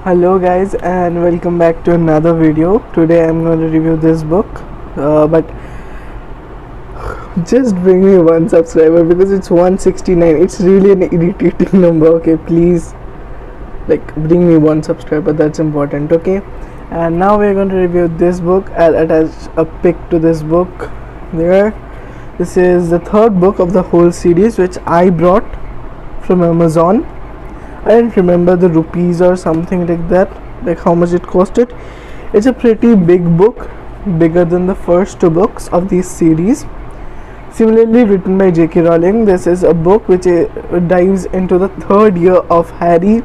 Hello guys, and welcome back to another video. Today I'm going to review this book, but just bring me one subscriber because it's 169. It's really an irritating number. Okay, please, bring me one subscriber. That's important. Okay, and now we're going to review this book. I'll attach a pic to this book there. This is the third book of the whole series, which I brought from Amazon. I didn't remember the rupees or something like that, like how much it costed. It's a pretty big book, bigger than the first two books of this series. Similarly written by J.K. Rowling, this is a book which dives into the third year of Harry.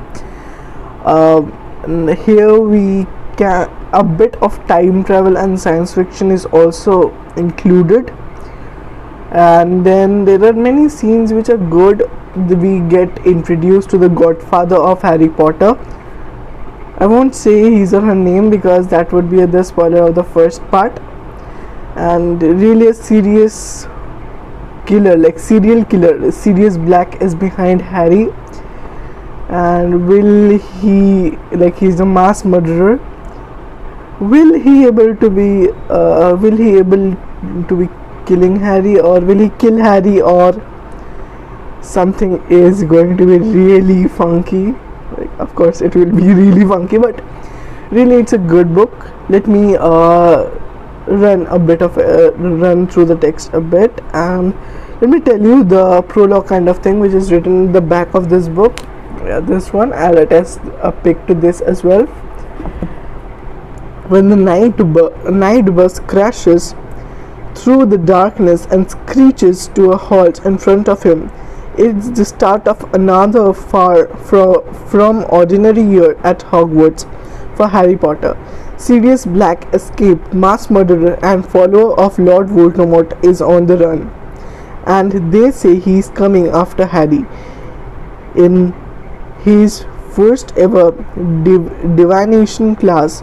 Here we can a bit of time travel and science fiction is also included, and then there are many scenes which are good. We get introduced to the godfather of Harry Potter. I won't say his or her name because that would be the spoiler of the first part. And really a serious killer, like serial killer, Sirius Black is behind Harry. And will he, he's a mass murderer, will he able to be killing Harry, or will he kill Harry, or something is going to be really funky. Of course it will be really funky, but really it's a good book. Let me run through the text a bit, and let me tell you the prologue kind of thing which is written in the back of this book. This one, I'll attach a pic to this as well. When the night bus crashes through the darkness and screeches to a halt in front of him, it's the start of another far from ordinary year at Hogwarts for Harry Potter. Sirius Black, escaped mass murderer and follower of Lord Voldemort, is on the run, and they say he's coming after Harry. In his first ever divination class,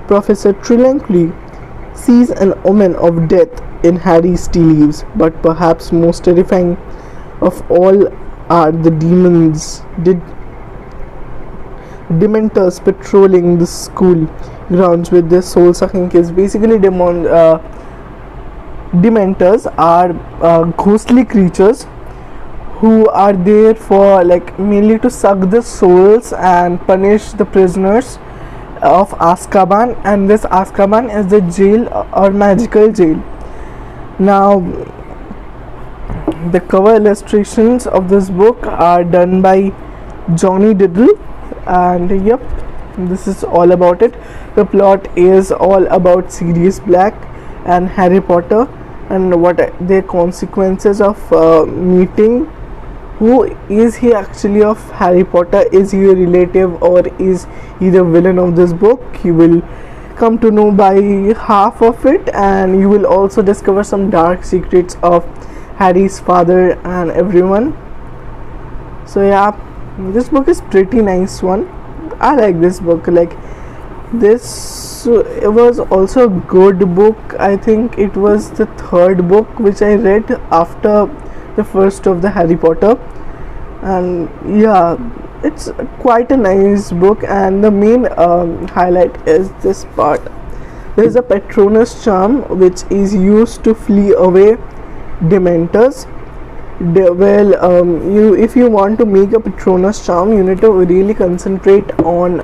Professor Trelawney sees an omen of death in Harry's tea leaves, but perhaps most terrifying of all are the Dementors patrolling the school grounds with their soul-sucking kids. Basically, Dementors are ghostly creatures who are there for mainly to suck the souls and punish the prisoners of Azkaban, and this Azkaban is the jail or magical jail. Now, the cover illustrations of this book are done by Johnny Diddle, and yep, this is all about it. The plot is all about Sirius Black and Harry Potter, and what the consequences of meeting. Who is he actually of Harry Potter? Is he a relative, or is he the villain of this book? You will come to know by half of it, and you will also discover some dark secrets of Harry's father and everyone. So yeah, this book is pretty nice one. I like this book. This, it was also a good book. I think it was the third book which I read after the first of the Harry Potter, and yeah, it's quite a nice book. And the main highlight is this part. There is a Patronus charm which is used to flee away Dementors. If you want to make a Patronus charm, you need to really concentrate on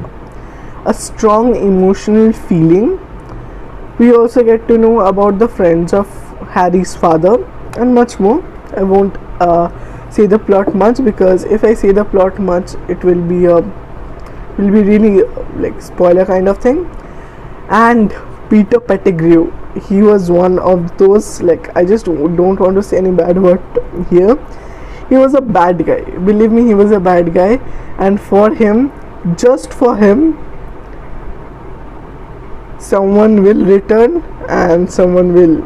a strong emotional feeling. We also get to know about the friends of Harry's father and much more. I won't say the plot much, because if I say the plot much, it will be really spoiler kind of thing. And Peter Pettigrew, he was one of those, I just don't want to say any bad word here. He was a bad guy, believe me, he was a bad guy, and just for him, someone will return and someone will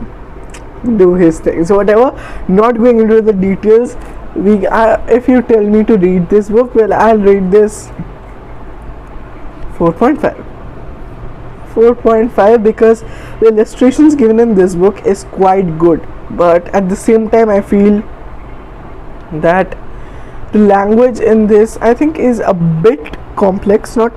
do his thing. So whatever, not going into the details, if you tell me to read this book, well, I'll read this 4.5 because the illustrations given in this book is quite good, but at the same time I feel that the language in this, I think, is a bit complex, not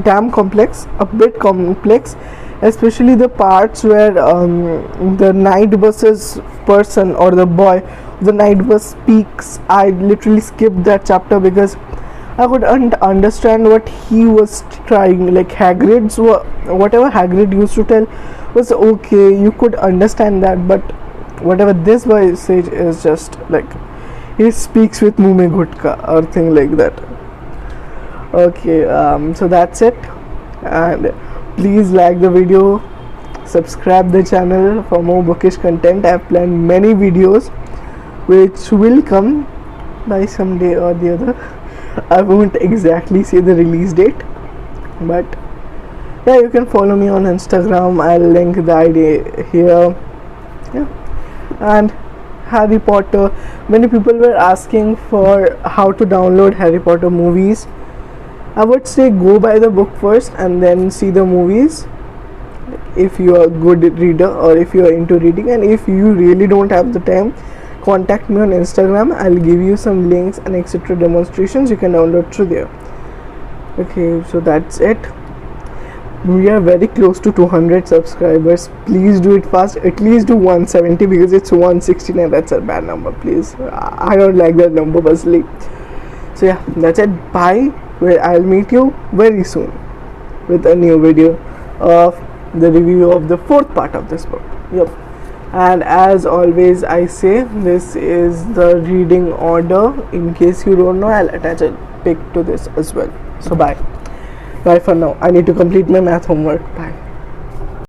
damn complex, a bit complex, especially the parts where the night bus's person or the boy, the night bus speaks. I literally skipped that chapter because I couldn't understand what he was trying. Like Hagrid's, whatever Hagrid used to tell was okay, you could understand that, but whatever this boy says is just like he speaks with Mume Gutka or thing like that. Okay, so that's it, and please like the video, subscribe the channel for more bookish content. I have planned many videos which will come by some day or the other. I won't exactly say the release date, but yeah, you can follow me on Instagram. I'll link the ID here. Yeah, and Harry Potter, many people were asking for how to download Harry Potter movies. I would say go buy the book first and then see the movies if you are a good reader or if you are into reading. And if you really don't have the time, contact me on Instagram. I'll give you some links and etc demonstrations you can download through there. Okay, so that's it. We are very close to 200 subscribers. Please do it fast. At least do 170 because it's 169. That's a bad number. Please, I don't like that number personally. So yeah, that's it. Bye. Well, I'll meet you very soon with a new video of the review of the 4th part of this book. Yep. And as always, I say this is the reading order. In case you don't know, I'll attach a pic to this as well. So bye for now. I need to complete my math homework.